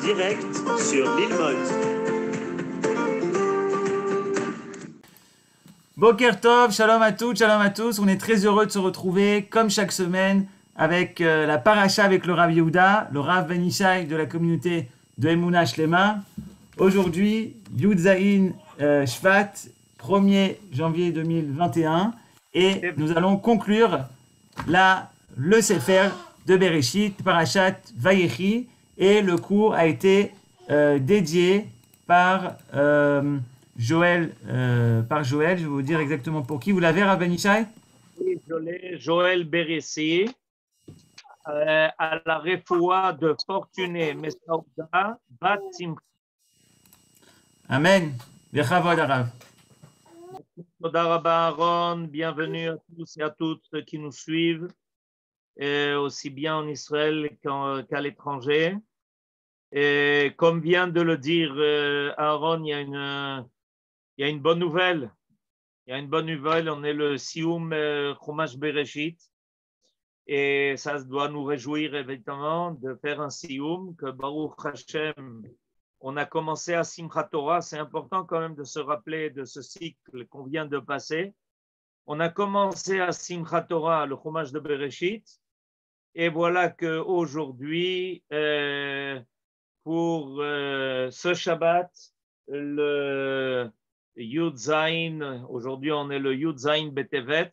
direct sur Lilmod. Boker Tov, shalom à toutes, shalom à tous. On est très heureux de se retrouver, comme chaque semaine, avec la paracha avec le Rav Yehuda, le Rav Ben Ishai de la communauté de Emouna Shlema. Aujourd'hui, Yud Zayin Shvat, 1er janvier 2021, et nous allons conclure le Sefer de Bereshit, Parashat Vayechi, et le cours a été dédié par Joël, je vais vous dire exactement pour qui. Vous l'avez, Rav Ben Ishai? Oui, Joël Béressi, à la refoua de Fortuné Messaouda, Bat Simcha. Amen. Bechavod Arav. Toda Rabba Aaron, bienvenue à tous et à toutes qui nous suivent, aussi bien en Israël qu'à l'étranger. Et comme vient de le dire Aaron, il y a une bonne nouvelle. Il y a une bonne nouvelle, on est le Sioum Chumash Bereshit. Et ça doit nous réjouir évidemment de faire un Sioum, que Baruch Hashem, on a commencé à Simchat Torah. C'est important quand même de se rappeler de ce cycle qu'on vient de passer. On a commencé à Simchat Torah, le Chumash de Bereshit. Et voilà qu'aujourd'hui, pour ce Shabbat, le Yud Zayin, aujourd'hui on est le Yud Zayin Betevet,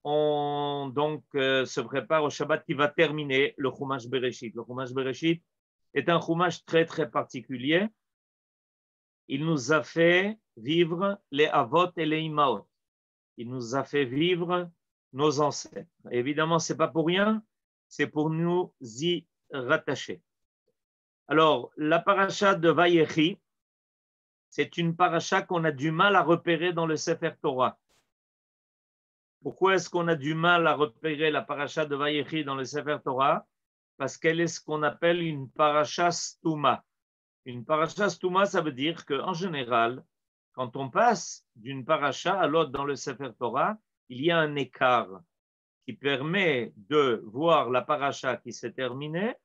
on donc se prépare au Shabbat qui va terminer le Chumash Bereshit. Le Chumash Bereshit est un Chumash très très particulier. Il nous a fait vivre les Avot et les Imaot. Il nous a fait vivre nos ancêtres. Évidemment, ce n'est pas pour rien, c'est pour nous y rattacher. Alors, la paracha de Vayechi, c'est une paracha qu'on a du mal à repérer dans le Sefer Torah. Pourquoi est-ce qu'on a du mal à repérer la paracha de Vayechi dans le Sefer Torah? Parce qu'elle est ce qu'on appelle une paracha stouma. Une paracha stouma, ça veut dire qu'en général, quand on passe d'une paracha à l'autre dans le Sefer Torah, il y a un écart qui permet de voir la paracha qui s'est terminée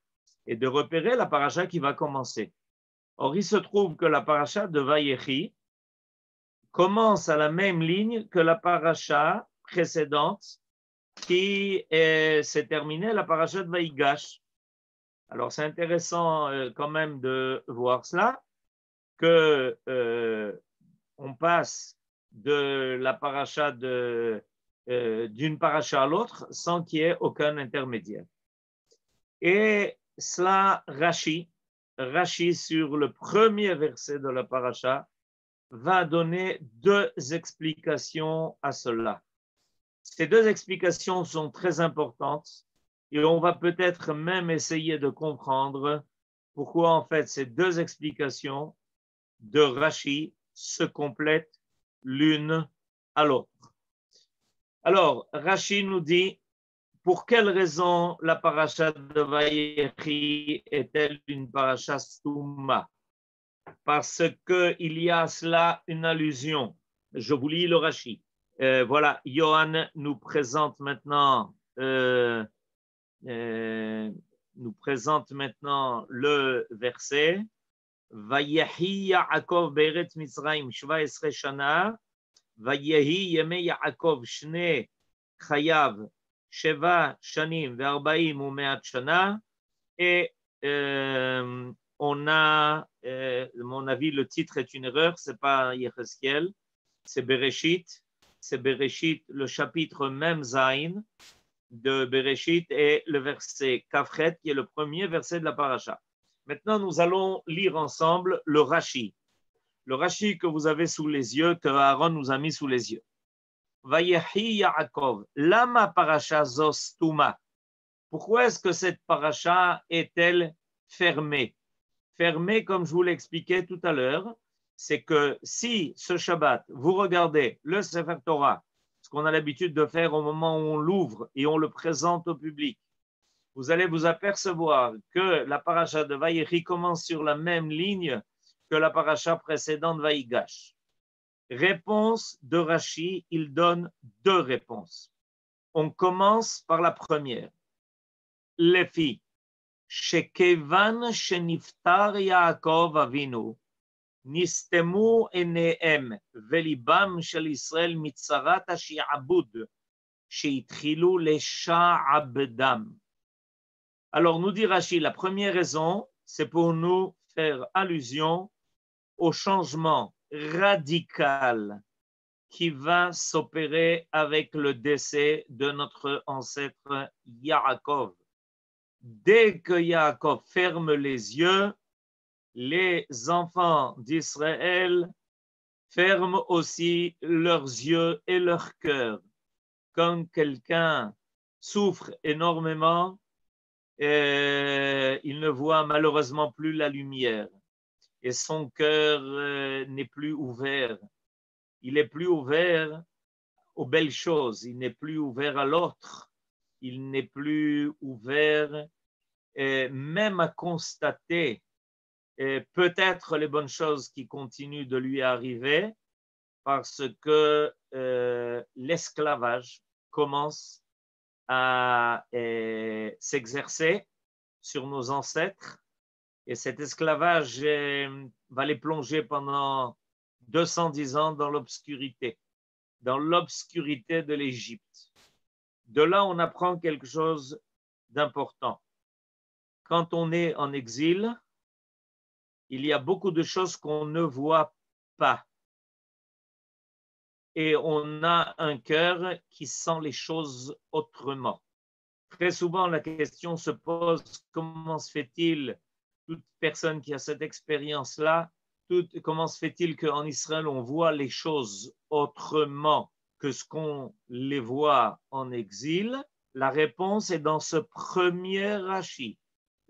et de repérer la paracha qui va commencer. Or, il se trouve que la paracha de Vayechi commence à la même ligne que la paracha précédente qui s'est terminée, la paracha de Vaïgash. Alors, c'est intéressant quand même de voir cela, que on passe de la paracha d'une paracha à l'autre sans qu'il y ait aucun intermédiaire. Et cela, Rashi, sur le premier verset de la paracha, va donner deux explications à cela. Ces deux explications sont très importantes et on va peut-être même essayer de comprendre pourquoi en fait ces deux explications de Rashi se complètent l'une à l'autre. Alors, Rashi nous dit, pour quelle raison la paracha de Vayechi est-elle une paracha stouma? Parce qu'il y a à cela une allusion. Je vous lis le Rashi. Voilà, Yohan nous présente maintenant le verset. Vayehi Yaakov be'eretz Mitzrayim 17 shana, Vayehi yemei Yaakov shne chayav sheva shanim ve'arbaim u'me'at shana. Et on a, à mon avis, le titre est une erreur, ce n'est pas Yechezkel, c'est Bereshit. C'est Bereshit, le chapitre même Zayin de Bereshit et le verset Kafret, qui est le premier verset de la paracha. Maintenant, nous allons lire ensemble le Rashi. Le Rashi que vous avez sous les yeux, que Aaron nous a mis sous les yeux. Vayechi Yaakov, lama paracha zostuma. Pourquoi est-ce que cette paracha est-elle fermée? Fermée, comme je vous l'expliquais tout à l'heure, c'est que si ce Shabbat, vous regardez le Sefer Torah, ce qu'on a l'habitude de faire au moment où on l'ouvre et on le présente au public, vous allez vous apercevoir que la paracha de Vayechi commence sur la même ligne que la paracha précédente Vaïgash. Réponse de Rashi, il donne deux réponses. On commence par la première. Les filles, שכיוון שנפטר יעקב אבינו, נסתמו עיניהם וליבם של ישראל מצרת השעבוד שהתחילו לשעבדם. Alors nous dit Rashi, la première raison, c'est pour nous faire allusion au changement radical qui va s'opérer avec le décès de notre ancêtre Yaakov. Dès que Yaakov ferme les yeux, les enfants d'Israël ferment aussi leurs yeux et leur cœur. Quand quelqu'un souffre énormément, il ne voit malheureusement plus la lumière et son cœur n'est plus ouvert. Il n'est plus ouvert aux belles choses, il n'est plus ouvert à l'autre, il n'est plus ouvert même à constater peut-être les bonnes choses qui continuent de lui arriver parce que l'esclavage commence à s'exercer sur nos ancêtres et cet esclavage va les plonger pendant 210 ans dans l'obscurité de l'Égypte. De là, on apprend quelque chose d'important. Quand on est en exil, il y a beaucoup de choses qu'on ne voit pas. Et on a un cœur qui sent les choses autrement. Très souvent, la question se pose, comment se fait-il, toute personne qui a cette expérience-là, comment se fait-il qu'en Israël, on voit les choses autrement que ce qu'on les voit en exil? La réponse est dans ce premier Rashi.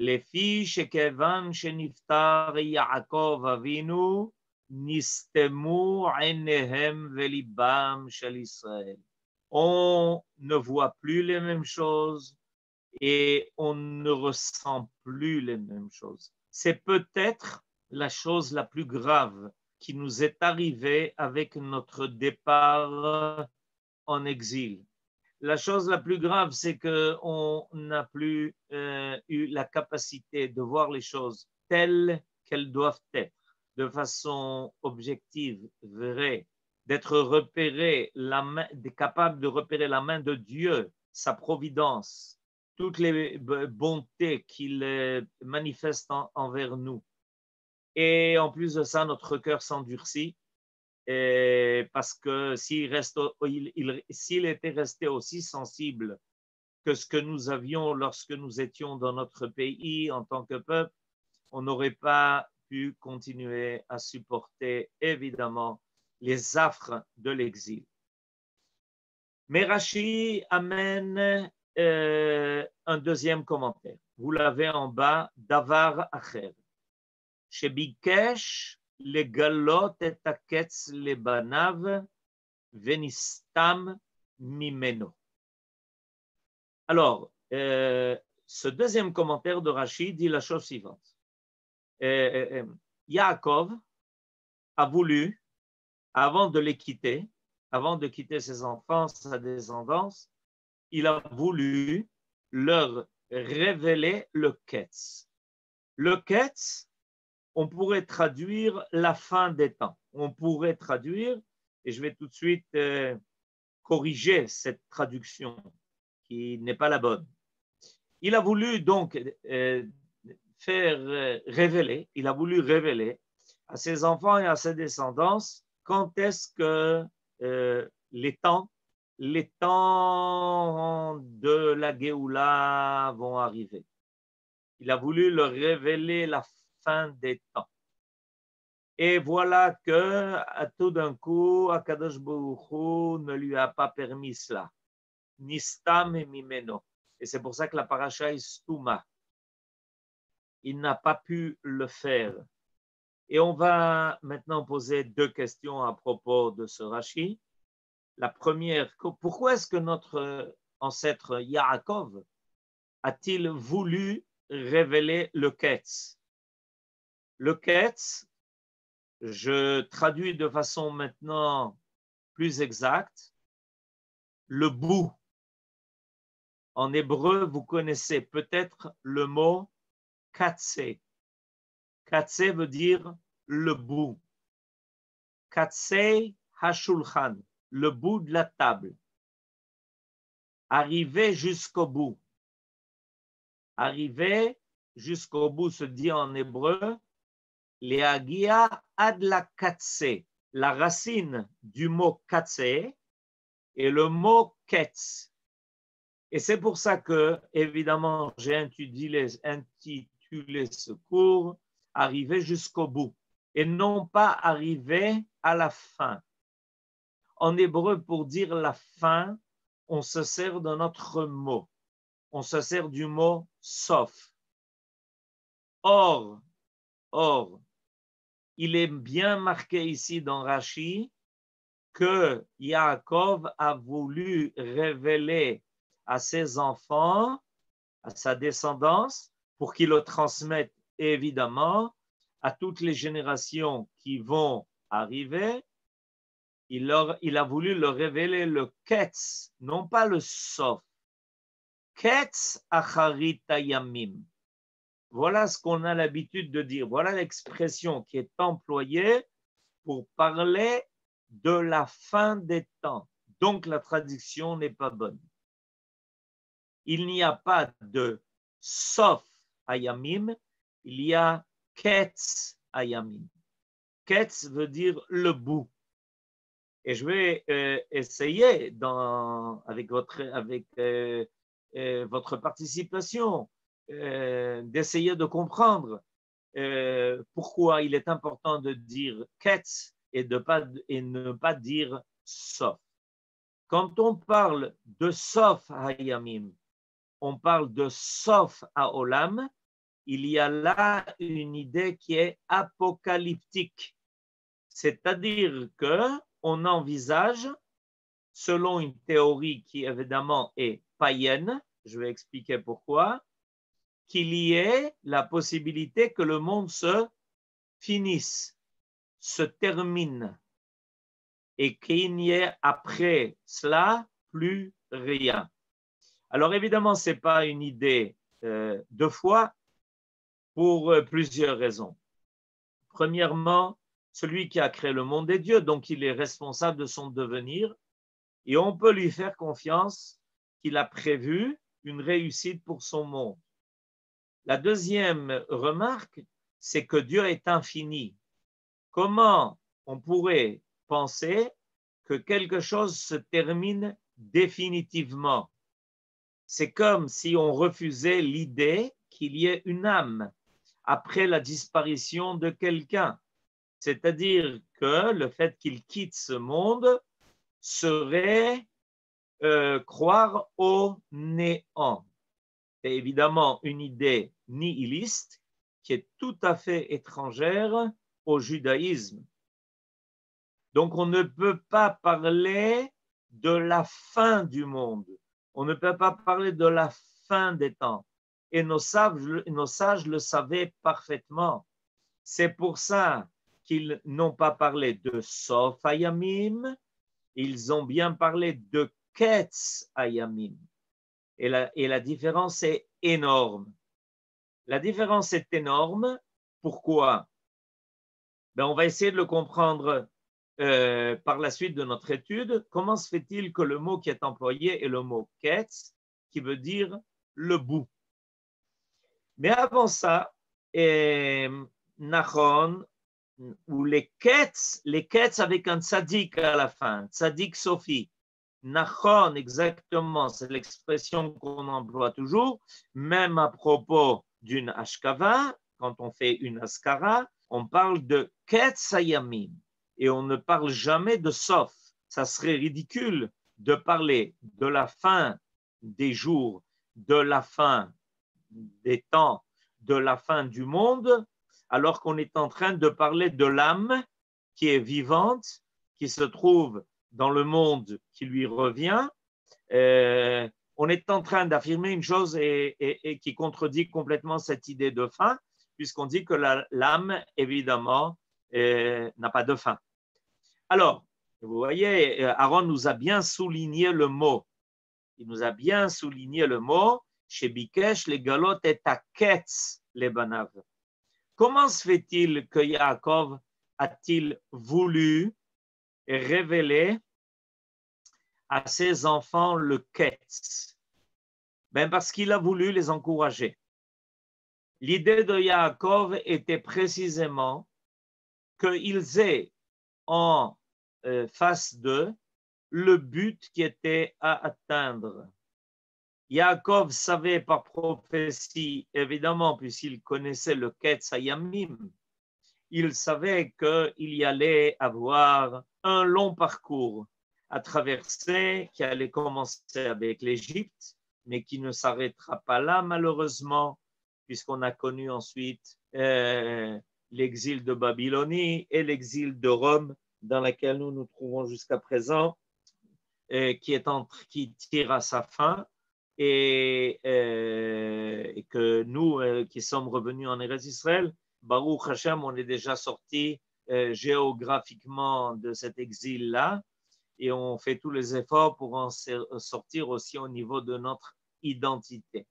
Les filles שכיוון שנפטר יעקב אבינו, נסתמו עיניהם וליבם של ישראל. On ne voit plus les mêmes choses et on ne ressent plus les mêmes choses. C'est peut-être la chose la plus grave qui nous est arrivée avec notre départ en exil. La chose la plus grave, c'est qu'on n'a plus eu la capacité de voir les choses telles qu'elles doivent être, de façon objective, vraie, d'être repéré, capable de repérer la main de Dieu, sa providence, toutes les bontés qu'il manifeste envers nous. Et en plus de ça, notre cœur s'endurcit. Parce que s'il était resté aussi sensible que ce que nous avions lorsque nous étions dans notre pays en tant que peuple, on n'aurait pas pu continuer à supporter évidemment les affres de l'exil. Mais Rashi amène un deuxième commentaire. Vous l'avez en bas, Davar Acher. Shebikesh לגלות את הקץ לבניו ונסתם ממנו. Alors, ce deuxième commentaire de Rashi dit la chose suivante. Yaakov a voulu, avant de les quitter, avant de quitter ses enfants, sa descendance, il a voulu leur révéler le ketz. Le ketz, on pourrait traduire la fin des temps. On pourrait traduire, et je vais tout de suite corriger cette traduction qui n'est pas la bonne. Il a voulu donc faire révéler, il a voulu révéler à ses enfants et à ses descendants quand est-ce que les temps de la Géoula vont arriver. Il a voulu leur révéler la fin des temps. Et voilà que tout d'un coup, Akadosh Baruch Hu ne lui a pas permis cela. Nistam et mimeno. Et c'est pour ça que la paracha est Stouma. Il n'a pas pu le faire. Et on va maintenant poser deux questions à propos de ce Rashi. La première, pourquoi est-ce que notre ancêtre Yaakov a-t-il voulu révéler le Ketz? Le Ketz, je traduis de façon maintenant plus exacte, le bout. En hébreu, vous connaissez peut-être le mot katse. Katse veut dire le bout. Katse hashulchan, le bout de la table. Arriver jusqu'au bout. Arriver jusqu'au bout se dit en hébreu leagia ad la katse. La racine du mot katse est le mot ketz. Et c'est pour ça que, évidemment, j'ai intitulé ce cours arriver jusqu'au bout et non pas arriver à la fin. En hébreu, pour dire la fin, on se sert d'un autre mot. On se sert du mot sauf. Or, il est bien marqué ici dans Rashi que Yaakov a voulu révéler à ses enfants, à sa descendance, pour qu'ils le transmettent évidemment à toutes les générations qui vont arriver. Il a voulu leur révéler le ketz, non pas le sof. Ketz acharit hayamim. Voilà ce qu'on a l'habitude de dire. Voilà l'expression qui est employée pour parler de la fin des temps. Donc la traduction n'est pas bonne. Il n'y a pas de sof hayamim, il y a ketz hayamim. Ketz veut dire le bout. Et je vais essayer, avec votre participation, d'essayer de comprendre pourquoi il est important de dire ketz et ne pas dire sof. Quand on parle de sof hayamim, on parle de sof haolam, il y a là une idée qui est apocalyptique. C'est-à-dire qu'on envisage, selon une théorie qui évidemment est païenne, je vais expliquer pourquoi, qu'il y ait la possibilité que le monde se finisse, se termine, et qu'il n'y ait après cela plus rien. Alors évidemment, ce n'est pas une idée de foi pour plusieurs raisons. Premièrement, celui qui a créé le monde est Dieu, donc il est responsable de son devenir et on peut lui faire confiance qu'il a prévu une réussite pour son monde. La deuxième remarque, c'est que Dieu est infini. Comment on pourrait penser que quelque chose se termine définitivement? C'est comme si on refusait l'idée qu'il y ait une âme après la disparition de quelqu'un. C'est-à-dire que le fait qu'il quitte ce monde serait croire au néant. C'est évidemment une idée nihiliste qui est tout à fait étrangère au judaïsme. Donc on ne peut pas parler de la fin du monde. On ne peut pas parler de la fin des temps. Et nos sages le savaient parfaitement. C'est pour ça qu'ils n'ont pas parlé de Sof Hayamim, ils ont bien parlé de Ketz Hayamim. Et la différence est énorme. La différence est énorme. Pourquoi? On va essayer de le comprendre par la suite de notre étude. Comment se fait-il que le mot qui est employé est le mot Ketz, qui veut dire le bout? Mais avant ça, Nachon, ou les Ketz avec un tzaddik à la fin, tzaddik Sophie. Nachon, exactement, c'est l'expression qu'on emploie toujours, même à propos d'une ashkava, quand on fait une askara, on parle de Ketz hayamim et on ne parle jamais de sof. Ça serait ridicule de parler de la fin des jours, de la fin des temps, de la fin du monde, alors qu'on est en train de parler de l'âme qui est vivante, qui se trouve dans le monde qui lui revient. On est en train d'affirmer une chose et qui contredit complètement cette idée de fin, puisqu'on dit que l'âme, évidemment, n'a pas de fin. Alors, vous voyez, Aaron nous a bien souligné le mot. Il nous a bien souligné le mot שביקש לגלות את הקץ לבניו. Comment se fait-il que Yaakov a-t-il voulu révéler à ses enfants le Ketz? Ben parce qu'il a voulu les encourager. L'idée de Yaakov était précisément qu'ils aient en face d'eux le but qui était à atteindre. Yaakov savait par prophétie, évidemment, puisqu'il connaissait le Ketz Hayamim, il savait qu'il y allait avoir un long parcours à traverser qui allait commencer avec l'Égypte, mais qui ne s'arrêtera pas là, malheureusement, puisqu'on a connu ensuite l'exil de Babylonie et l'exil de Rome, dans lequel nous nous trouvons jusqu'à présent, qui tire à sa fin, et que nous, qui sommes revenus en Eretz Israël, Baruch Hashem, on est déjà sortis géographiquement de cet exil-là, et on fait tous les efforts pour en sortir aussi au niveau de notre identité.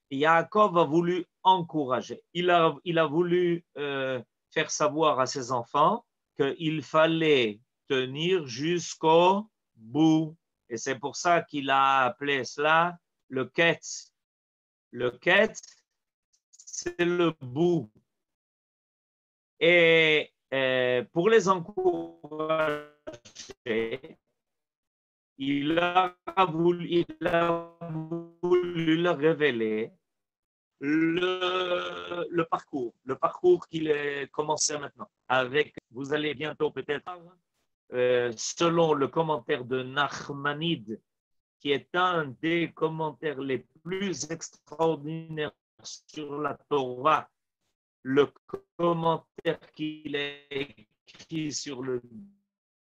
Et Yaakov a voulu encourager, il a voulu faire savoir à ses enfants qu'il fallait tenir jusqu'au bout. Et c'est pour ça qu'il a appelé cela le Ketz. Le Ketz, c'est le bout. Et pour les encourager, il a voulu leur révéler le parcours qu'il a commencé maintenant. Vous allez bientôt peut-être, selon le commentaire de Nachmanide, qui est un des commentaires les plus extraordinaires sur la Torah, le commentaire qu'il a écrit sur le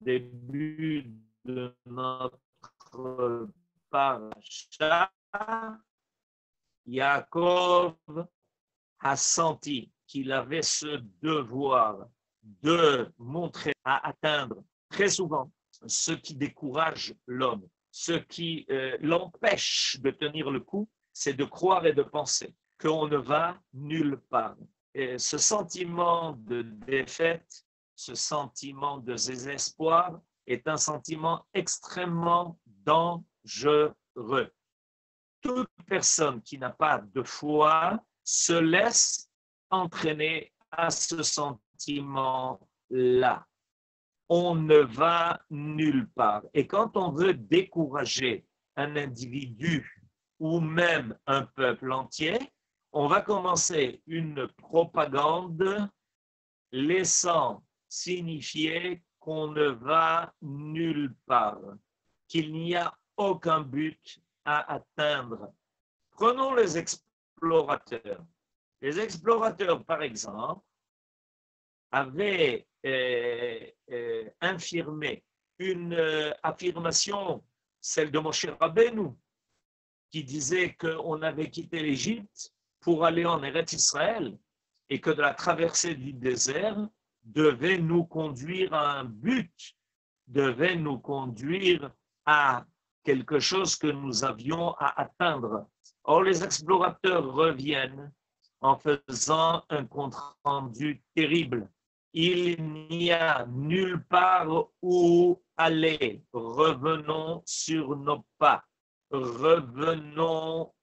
début de notre parasha, Yaakov a senti qu'il avait ce devoir de montrer à atteindre très souvent ce qui décourage l'homme, ce qui l'empêche de tenir le coup, c'est de croire et de penser qu'on ne va nulle part. Et ce sentiment de défaite, ce sentiment de désespoir est un sentiment extrêmement dangereux. Toute personne qui n'a pas de foi se laisse entraîner à ce sentiment-là. On ne va nulle part. Et quand on veut décourager un individu ou même un peuple entier, on va commencer une propagande laissant signifier qu'on ne va nulle part, qu'il n'y a aucun but à atteindre. Prenons les explorateurs. Les explorateurs, par exemple, avaient infirmé une affirmation, celle de Moshe Rabbeinu, qui disait qu'on avait quitté l'Égypte pour aller en Eretz Israël et que de la traversée du désert devait nous conduire à un but, devait nous conduire à quelque chose que nous avions à atteindre. Or, les explorateurs reviennent en faisant un compte-rendu terrible. Il n'y a nulle part où aller. Revenons sur nos pas. Revenons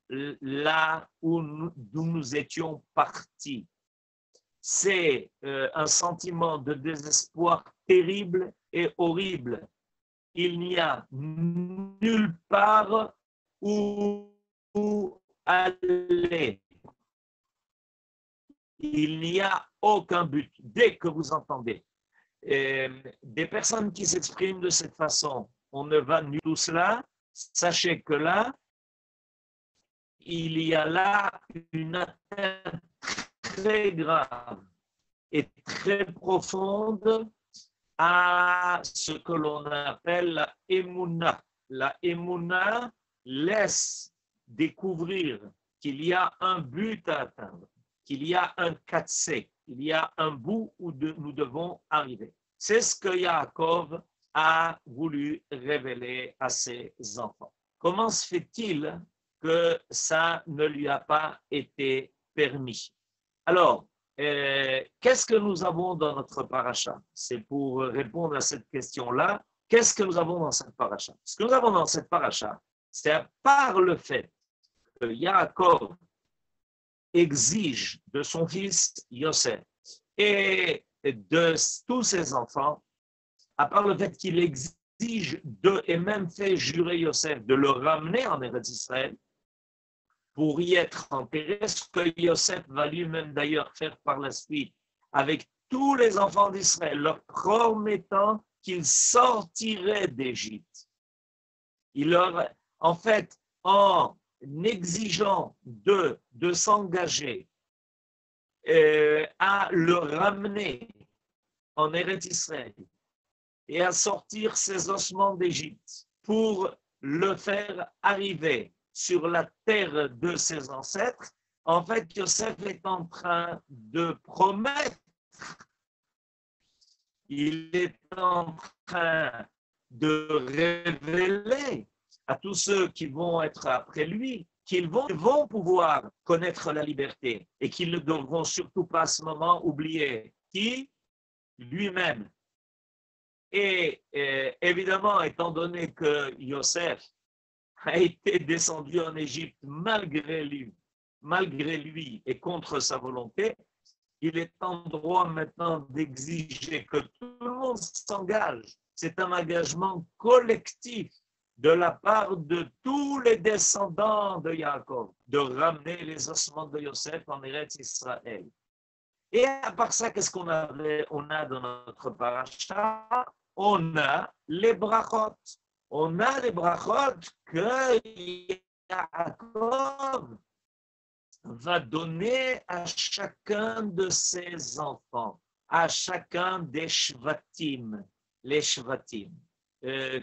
là d'où nous étions partis. C'est un sentiment de désespoir terrible et horrible. Il n'y a nulle part où aller. Il n'y a aucun but. Dès que vous entendez des personnes qui s'expriment de cette façon, on ne va nulle tout cela, sachez que là, il y a là une atteinte très grave et très profonde à ce que l'on appelle la émouna. La émouna laisse découvrir qu'il y a un but à atteindre, qu'il y a un katsé, il y a un bout où nous devons arriver. C'est ce que Yaakov a voulu révéler à ses enfants. Comment se fait-il que ça ne lui a pas été permis. Alors, qu'est-ce que nous avons dans notre paracha? C'est pour répondre à cette question-là. Qu'est-ce que nous avons dans cette paracha? Ce que nous avons dans cette paracha, c'est à part le fait que Yaakov exige de son fils Yosef et de tous ses enfants, à part le fait qu'il exige et même fait jurer Yosef de le ramener en Eretz Israël pour y être enterré, ce que Yosef va lui-même d'ailleurs faire par la suite avec tous les enfants d'Israël, leur promettant qu'ils sortiraient d'Égypte. Il leur, en fait, en exigeant de s'engager à le ramener en Eretz Israël et à sortir ses ossements d'Égypte pour le faire arriver sur la terre de ses ancêtres, en fait, Yosef est en train de promettre, il est en train de révéler à tous ceux qui vont être après lui qu'ils vont pouvoir connaître la liberté et qu'ils ne devront surtout pas à ce moment oublier qui? Lui-même. Et évidemment, étant donné que Yosef a été descendu en Égypte malgré lui et contre sa volonté, il est en droit maintenant d'exiger que tout le monde s'engage. C'est un engagement collectif de la part de tous les descendants de Yaakov, de ramener les ossements de Yosef en Eretz Israël. Et à part ça, qu'est-ce qu'on a dans notre paracha? On a les brachot. On a les brachot que Yaakov va donner à chacun de ses enfants, à chacun des shvatim, les shvatim.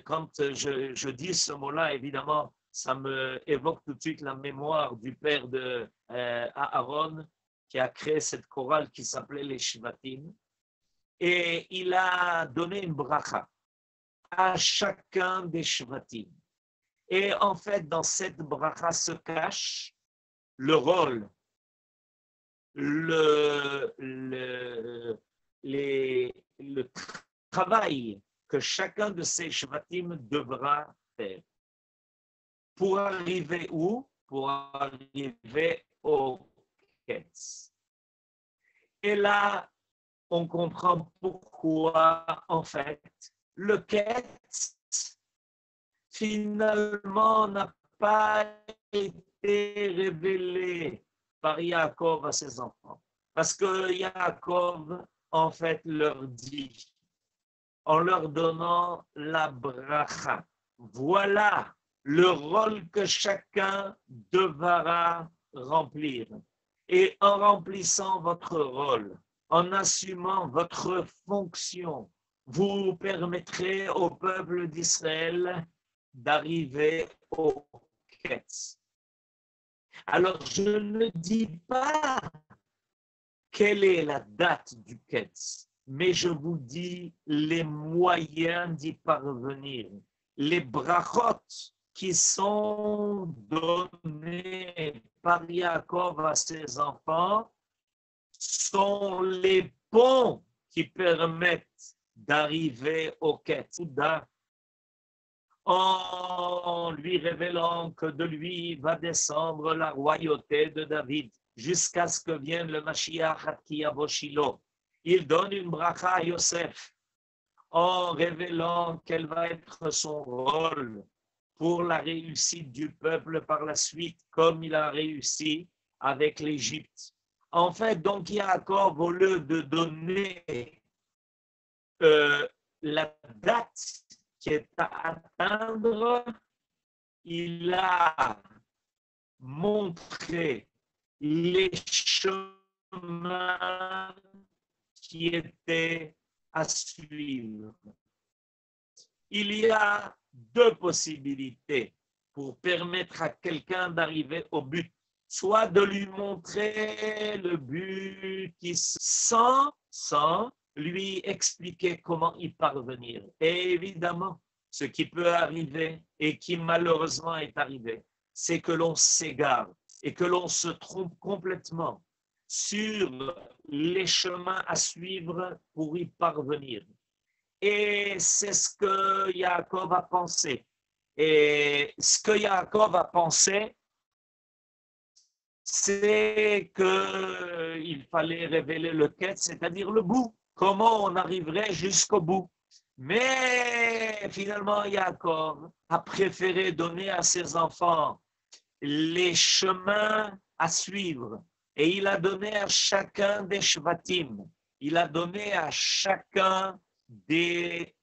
Quand je dis ce mot-là, évidemment, ça me évoque tout de suite la mémoire du père de Aaron, qui a créé cette chorale qui s'appelait les shvatim. Et il a donné une bracha à chacun des shvatim. Et en fait, dans cette bracha se cache le rôle, le travail que chacun de ces shvatim devra faire. Pour arriver où? Pour arriver au Ketz. Et là, on comprend pourquoi, en fait, le Ketz, finalement, n'a pas été révélé par Yaakov à ses enfants. Parce que Yaakov, en fait, leur dit, en leur donnant la bracha, voilà le rôle que chacun devra remplir. Et en remplissant votre rôle, en assumant votre fonction, vous permettrez au peuple d'Israël d'arriver au Ketz. Alors, je ne dis pas quelle est la date du Ketz, mais je vous dis les moyens d'y parvenir. Les brachot qui sont donnés par Yaakov à ses enfants sont les ponts qui permettent d'arriver au Ketz. En lui révélant que de lui va descendre la royauté de David jusqu'à ce que vienne le Mashiach qui yavo Shilo. Il donne une bracha à Yosef en révélant quel va être son rôle pour la réussite du peuple par la suite, comme il a réussi avec l'Égypte. En fait, donc Yaakov, au lieu de donner la date qui est à atteindre, il a montré les chemins qui étaient à suivre. Il y a deux possibilités pour permettre à quelqu'un d'arriver au but. Soit de lui montrer le but sans lui expliquer comment y parvenir. Et évidemment, ce qui peut arriver et qui malheureusement est arrivé, c'est que l'on s'égare et que l'on se trompe complètement sur les chemins à suivre pour y parvenir. Et c'est ce que Yaakov a pensé. Et ce que Yaakov a pensé, c'est qu'il fallait révéler le quête, c'est-à-dire le bout. Comment on arriverait jusqu'au bout. Mais finalement, Yaakov a préféré donner à ses enfants les chemins à suivre. Et il a donné à chacun des shvatim, il a donné à chacun des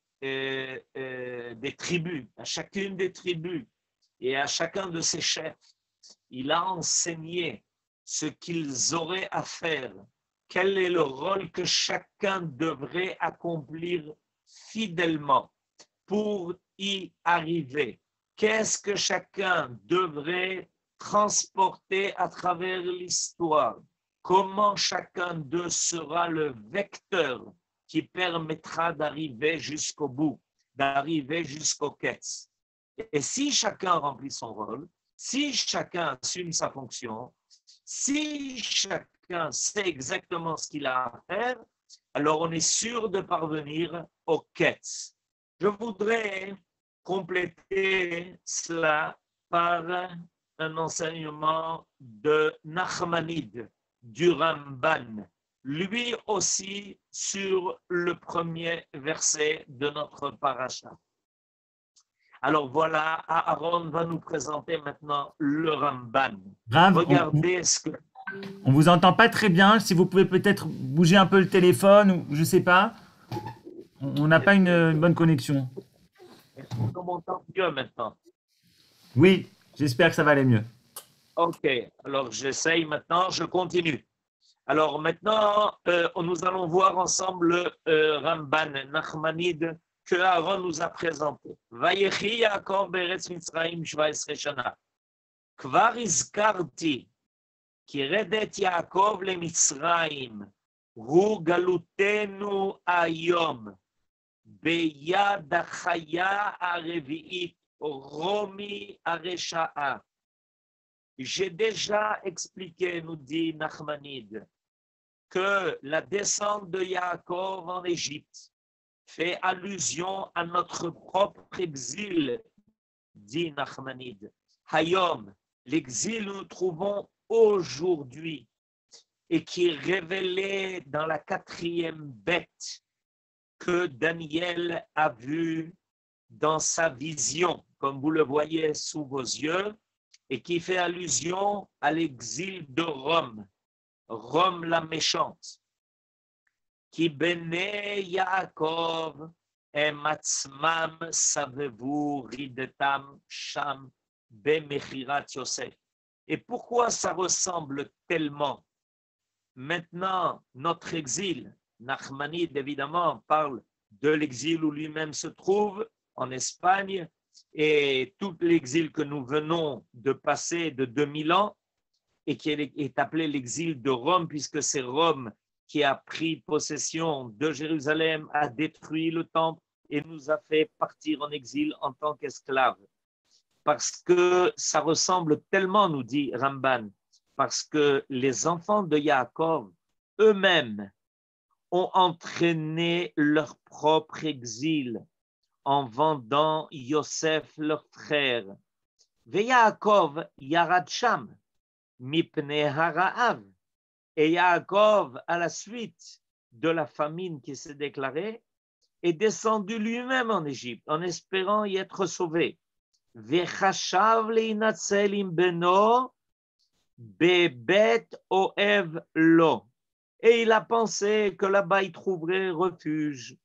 tribus, à chacune des tribus et à chacun de ses chefs, il a enseigné ce qu'ils auraient à faire, quel est le rôle que chacun devrait accomplir fidèlement pour y arriver. Qu'est-ce que chacun devrait transporter à travers l'histoire? Comment chacun d'eux sera le vecteur qui permettra d'arriver jusqu'au bout, d'arriver jusqu'au quête. Et si chacun remplit son rôle, si chacun assume sa fonction, si chacun sait exactement ce qu'il a à faire, alors on est sûr de parvenir au quête. Je voudrais compléter cela par un enseignement de Nachmanide, du Ramban, lui aussi sur le premier verset de notre paracha. Alors voilà, Aaron va nous présenter maintenant le Ramban. Rav, Regardez ce que... On vous entend pas très bien. Si vous pouvez peut-être bouger un peu le téléphone ou je sais pas. On n'a pas une bonne connexion. Est-ce qu'on m'entend mieux maintenant? Oui, j'espère que ça va aller mieux. Ok, alors j'essaye maintenant, je continue. Alors maintenant, nous allons voir ensemble le Ramban Nachmanide que Aaron nous a présenté. Vayechi Yaakov beretz Mitzrayim 17 shana. Kvar izkarti ki redet Yaakov leMitzrayim hu galutenu ayom beyad hachaya harevi'it romi haresha'a. J'ai déjà expliqué, nous dit Nachmanide, que la descente de Yaakov en Égypte fait allusion à notre propre exil, dit Nachmanide. Hayom, l'exil que nous trouvons aujourd'hui et qui est révélé dans la 4e bête que Daniel a vue dans sa vision, comme vous le voyez sous vos yeux, et qui fait allusion à l'exil de Rome, Rome la méchante. Qui bene Yaakov ematzmam savevu ridetam sham bemechirat Yosef. Et pourquoi ça ressemble tellement? Maintenant, notre exil, Nachmanide évidemment parle de l'exil où lui-même se trouve en Espagne, et tout l'exil que nous venons de passer de 2000 ans et qui est appelé l'exil de Rome, puisque c'est Rome qui a pris possession de Jérusalem, a détruit le temple et nous a fait partir en exil en tant qu'esclaves. Parce que ça ressemble tellement, nous dit Ramban, parce que les enfants de Yaakov eux-mêmes ont entraîné leur propre exil en vendant Yosef, leur frère. Veyaakov yarad sham mipnei hara'av. Et Yaakov, à la suite de la famine qui s'est déclarée, est descendu lui-même en Égypte en espérant y être sauvé. Vechashav leinatzel im beno bebet oev lo. Et il a pensé que là-bas il trouverait refuge.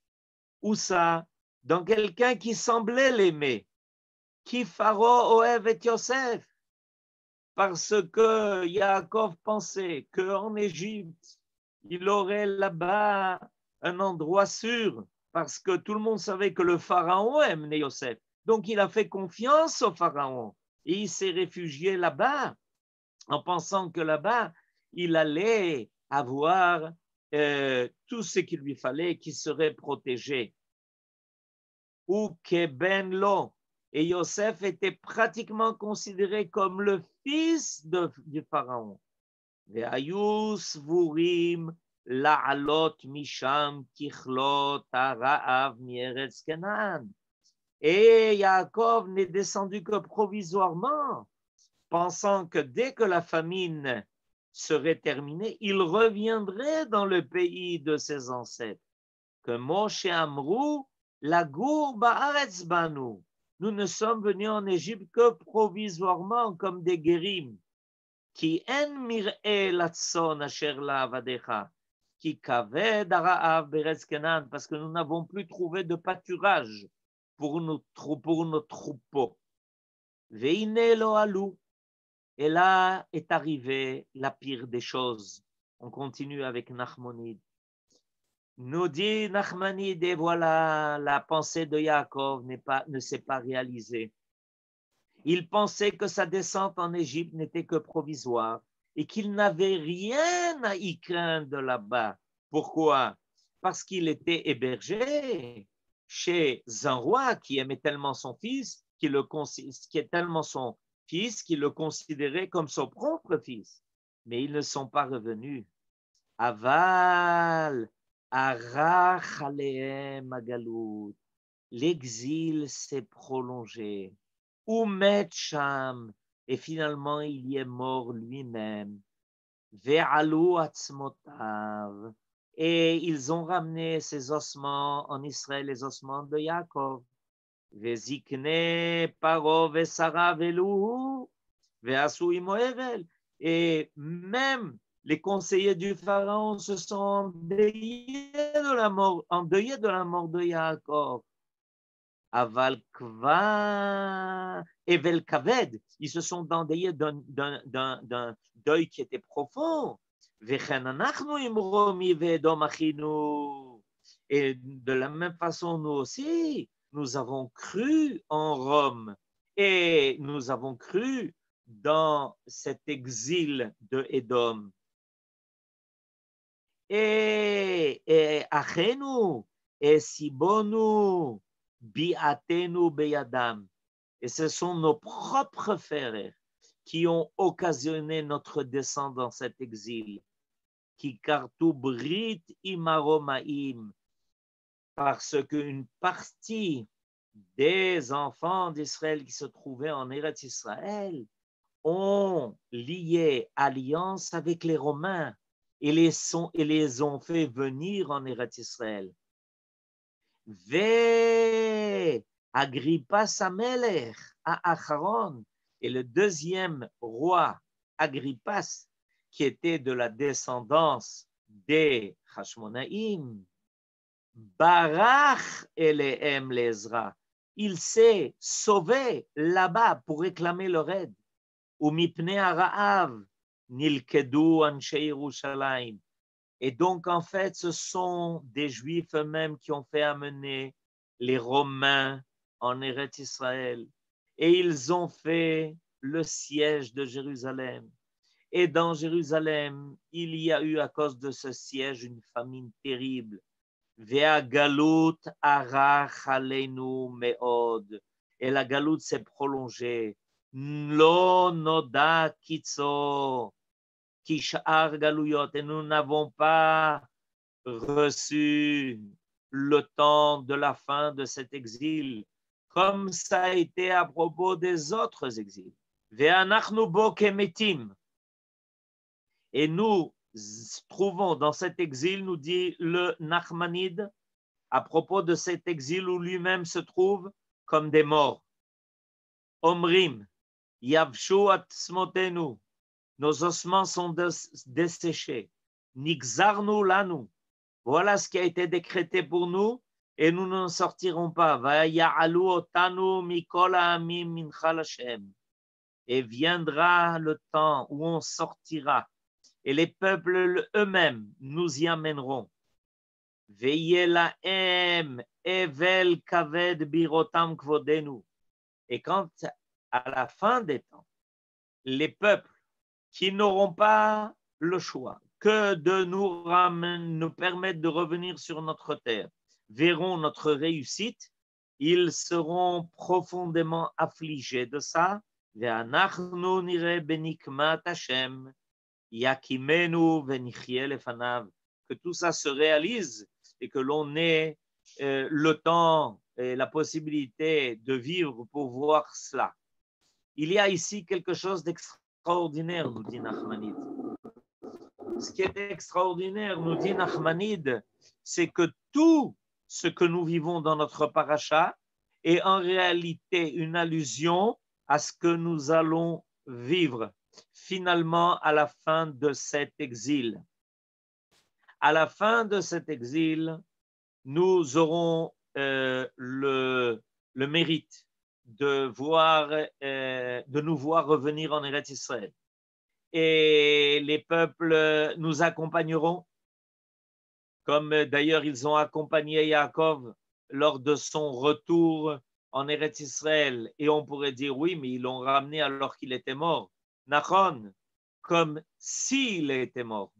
Où ça? Dans quelqu'un qui semblait l'aimer. Qui Pharaon oev et Yosef. Parce que Yaakov pensait qu'en Égypte, il aurait là-bas un endroit sûr, parce que tout le monde savait que le Pharaon aimait Yosef. Donc il a fait confiance au Pharaon et il s'est réfugié là-bas en pensant que là-bas, il allait avoir tout ce qu'il lui fallait, qu'il serait protégé. Ou que ben lo, Et Yosef était pratiquement considéré comme le fils du pharaon. והיו סבורים לעלות משם ככלות הרעב מארץ כנען. Et Yaakov n'est descendu que provisoirement, pensant que dès que la famine serait terminée, il reviendrait dans le pays de ses ancêtres. Que Moshe Amrou, lagour ba'aretz banu. Nous ne sommes venus en Égypte que provisoirement comme des guérims. Qui en mir'e latson asher la'avadecha. Qui kaved hara'av beretz Kenan. Parce que nous n'avons plus trouvé de pâturage pour nos troupeaux. Veine lo alou. Et là est arrivée la pire des choses. On continue avec Nachmonide. Nous dit Nachmanide, et voilà, la pensée de Yaakov ne s'est pas réalisée. Il pensait que sa descente en Égypte n'était que provisoire et qu'il n'avait rien à y craindre là-bas. Pourquoi? Parce qu'il était hébergé chez un roi qui aimait tellement son fils, qui est tellement son fils, qu'il le considérait comme son propre fils. Mais ils ne sont pas revenus. Aval. L'exil s'est prolongé. Umet Sham, et finalement il y est mort lui-même. Ve'alu atzmotav, et ils ont ramené ses ossements en Israël, les ossements de Yaakov. Ve'zikne paro ve'sara ve'luhu ve'asu imo evel, et même les conseillers du pharaon se sont endeuillés de la mort de Yaakov. Aval kva evel kaved, ils se sont endeuillés d'un deuil qui était profond. Vechen anachnu imromi ve'edom achinu. Et de la même façon, nous aussi, nous avons cru en Rome et nous avons cru dans cet exil de Édom. Et achenu, et sibonu, bi'atenu beyadam. Et ce sont nos propres frères qui ont occasionné notre descente dans cet exil. Qui kartu brit imaromaim. Parce qu'une partie des enfants d'Israël qui se trouvaient en Eretz Israël ont lié alliance avec les Romains et les ont fait venir en Eretz Israël. Ve Agrippas Amelech à Acharon, et le deuxième roi Agrippas, qui était de la descendance des Hashmonaïm, Barach Elehem Lezra, il s'est sauvé là-bas pour réclamer leur aide. Umipnei Araav Nilkedu Anshe Yerushalayim. Et donc, en fait, ce sont des Juifs eux-mêmes qui ont fait amener les Romains en Eretz Israël. Et ils ont fait le siège de Jérusalem. Et dans Jérusalem, il y a eu à cause de ce siège une famine terrible. Vea galut arach aleinu meod. Et la galoute s'est prolongée. Lo noda kitso. Kishar Galouyot, et nous n'avons pas reçu le temps de la fin de cet exil, comme ça a été à propos des autres exils. Ve'anachnu bo kemetim. Et nous trouvons dans cet exil, nous dit le Nachmanide, à propos de cet exil où lui-même se trouve comme des morts. Omrim, yavshu atzmotenu. Nos ossements sont desséchés. Nixarnu lanu. Voilà ce qui a été décrété pour nous et nous n'en sortirons pas. Vaya'alu otanu mikol ha'amim minchal Hashem. Et viendra le temps où on sortira et les peuples eux-mêmes nous y amèneront. Ve'yelahem evel kaved birotam kvodenu. Et quand à la fin des temps, les peuples qui n'auront pas le choix que de nous permettre de revenir sur notre terre, verront notre réussite, ils seront profondément affligés de ça. Ve'anachnu nireh benikmat Hashem, yakimenu ve'nichyeh lefanav. Que tout ça se réalise et que l'on ait le temps et la possibilité de vivre pour voir cela. Il y a ici quelque chose d'extraordinaire, nous dit Nachmanide. Ce qui est extraordinaire, nous dit Nachmanide, c'est que tout ce que nous vivons dans notre paracha est en réalité une allusion à ce que nous allons vivre finalement à la fin de cet exil. À la fin de cet exil, nous aurons le mérite de nous voir revenir en Eretz Israël. Et les peuples nous accompagneront, comme d'ailleurs ils ont accompagné Yaakov lors de son retour en Eretz Israël. Et on pourrait dire oui, mais ils l'ont ramené alors qu'il était mort. Nachon, comme s'il était mort.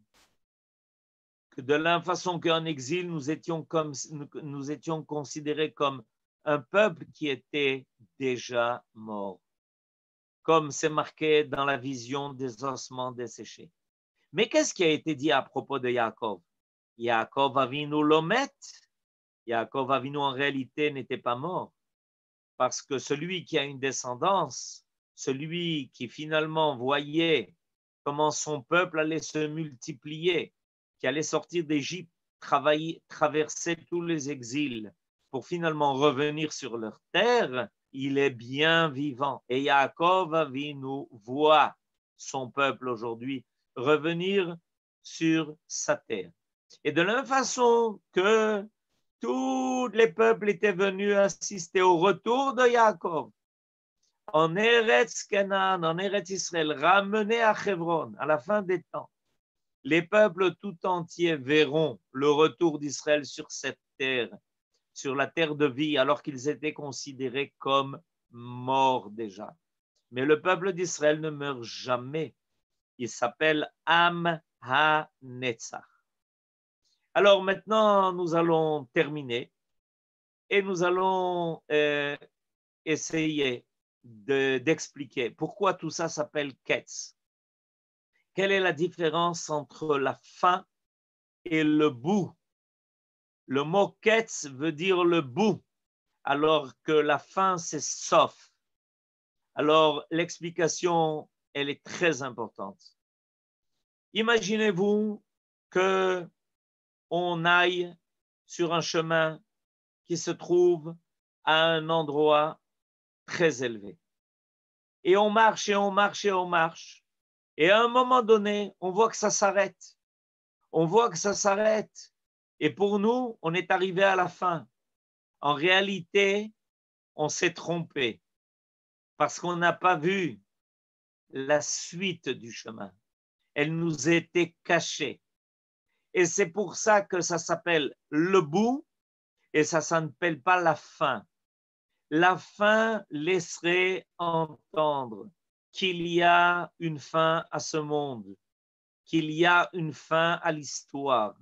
De la même façon qu'en exil, nous étions considérés comme un peuple qui était déjà mort, comme c'est marqué dans la vision des ossements desséchés. Mais qu'est-ce qui a été dit à propos de Yaakov? Yaakov Avinu Lomet. Yaakov Avinu en réalité n'était pas mort, parce que celui qui a une descendance, celui qui finalement voyait comment son peuple allait se multiplier, qui allait sortir d'Égypte, traverser tous les exils pour finalement revenir sur leur terre, il est bien vivant. Et Yaakov Avinu voit son peuple aujourd'hui revenir sur sa terre. Et de la même façon que tous les peuples étaient venus assister au retour de Yaakov en Eretz Canaan, en Eretz Israël, ramené à Hebron à la fin des temps, les peuples tout entiers verront le retour d'Israël sur cette terre, sur la terre de vie, alors qu'ils étaient considérés comme morts déjà. Mais le peuple d'Israël ne meurt jamais. Il s'appelle Am HaNetzach. Alors maintenant, nous allons terminer et nous allons essayer d'expliquer pourquoi tout ça s'appelle Ketz. Quelle est la différence entre la fin et le bout? Le mot Ketz veut dire le bout, alors que la fin, c'est Sof. Alors, l'explication, elle est très importante. Imaginez-vous qu'on aille sur un chemin qui se trouve à un endroit très élevé. Et on marche et on marche et on marche. Et à un moment donné, on voit que ça s'arrête. On voit que ça s'arrête. Et pour nous, on est arrivé à la fin. En réalité, on s'est trompé parce qu'on n'a pas vu la suite du chemin. Elle nous était cachée. Et c'est pour ça que ça s'appelle le bout et ça ne s'appelle pas la fin. La fin laisserait entendre qu'il y a une fin à ce monde, qu'il y a une fin à l'histoire,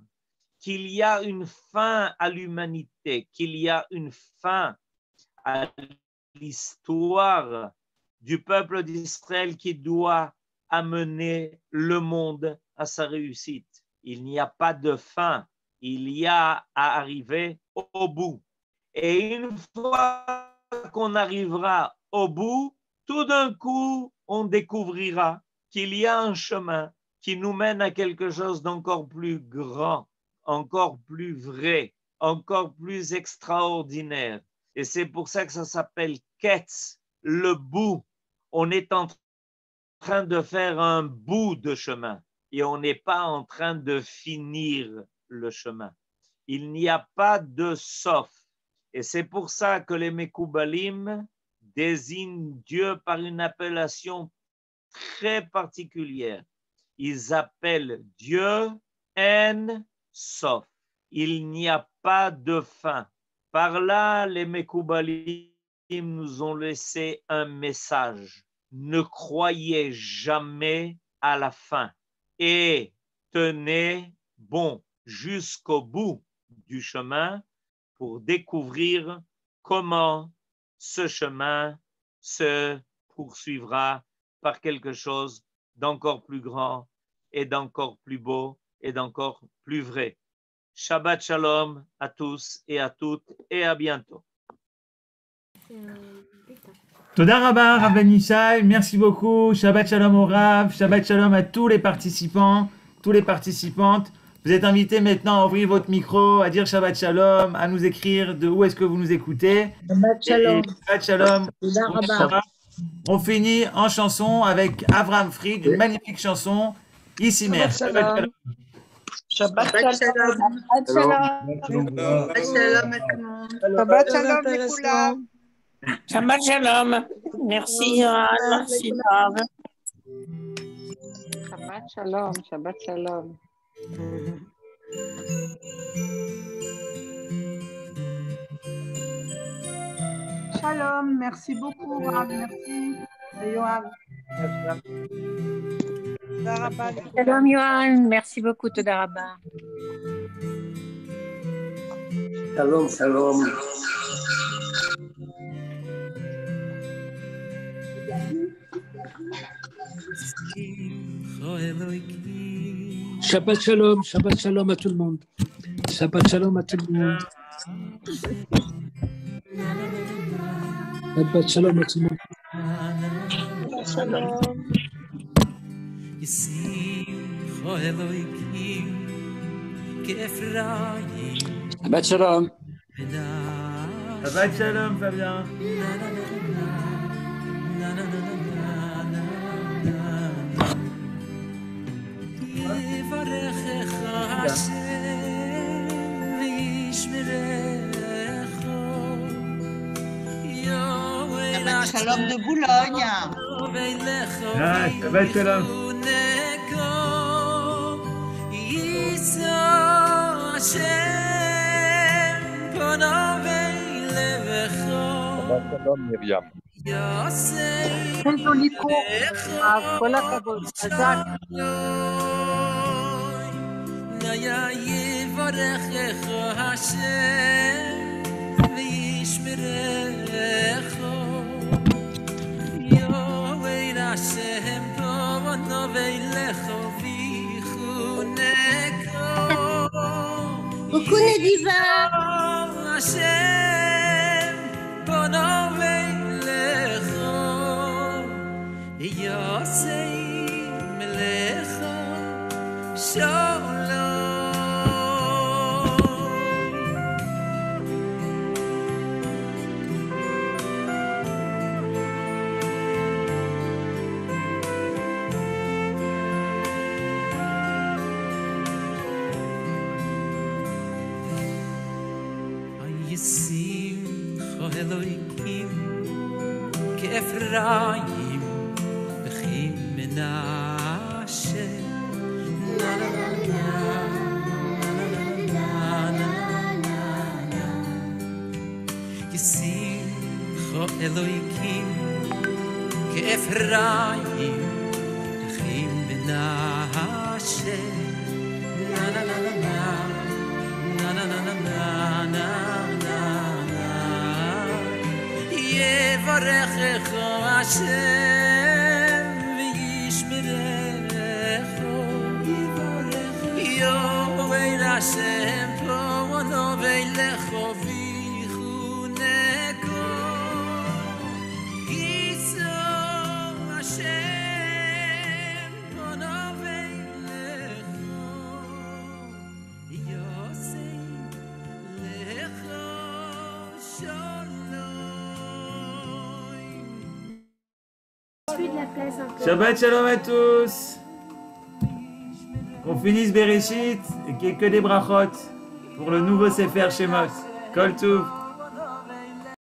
qu'il y a une fin à l'humanité, qu'il y a une fin à l'histoire du peuple d'Israël qui doit amener le monde à sa réussite. Il n'y a pas de fin, il y a à arriver au bout. Et une fois qu'on arrivera au bout, tout d'un coup, on découvrira qu'il y a un chemin qui nous mène à quelque chose d'encore plus grand, encore plus vrai, encore plus extraordinaire. Et c'est pour ça que ça s'appelle Ketz, le bout. On est en train de faire un bout de chemin et on n'est pas en train de finir le chemin. Il n'y a pas de Sof. Et c'est pour ça que les Mekoubalim désignent Dieu par une appellation très particulière. Ils appellent Dieu En Sof. Il n'y a pas de fin. Par là, les Mekoubalim nous ont laissé un message. Ne croyez jamais à la fin et tenez bon jusqu'au bout du chemin pour découvrir comment ce chemin se poursuivra par quelque chose d'encore plus grand et d'encore plus beau et d'encore plus vrai. Shabbat Shalom à tous et à toutes et à bientôt. Toda Rabba, Rav Ben Ishai, merci beaucoup. Shabbat Shalom au Rav, Shabbat Shalom à tous les participants, toutes les participantes. Vous êtes invités maintenant à ouvrir votre micro, à dire Shabbat Shalom, à nous écrire de où est-ce que vous nous écoutez. Shabbat Shalom. Shabbat Shalom. Toda Rabba. On finit en chanson avec Avram Fried, une magnifique chanson, Ici Mère. Shabbat Shalom. Shabbat Shalom. Shabbat Shalom. Shabbat Shalom à tout le monde. Shabbat Shalom לכולם. Shabbat Shalom. Merci, Yohan. Merci, Rav. Shabbat Shalom. Shabbat Shalom. Shalom. Merci beaucoup, Rav. Merci. Et Yoav. Toda Rabba. Shalom, Yohan. Merci beaucoup, Toda Rabba. Shalom, shalom. Shabbat shalom à tout le monde. Shabbat shalom à tout le monde. Shabbat shalom à tout le monde. Shalom. Shabbat shalom. Shabbat Shalom, Fabien. Shabbat Shalom de Boulogne. Ah, Shabbat Shalom. Shabbat shalom, Myriam. Très joli cours. Rav, כל הכבוד. חזק. Beaucoup Nediva. Elohim Kefraim Bechim Menashe Na na na na na na Yisimcho Elohim Kefraim Bechim Menashe Na na na na na na na na Yevarechecho Hashem v'yishmerecho Yovei Hashem po'ono v'eilecho v'yichuneko Yiso Hashem po'ono v'eilecho Yosei lecho sholom Shabbat Shalom à tous. Qu'on finisse Bereshit et qu'il n'y ait que des brachot pour le nouveau Sefer Shemot. Kol Tov.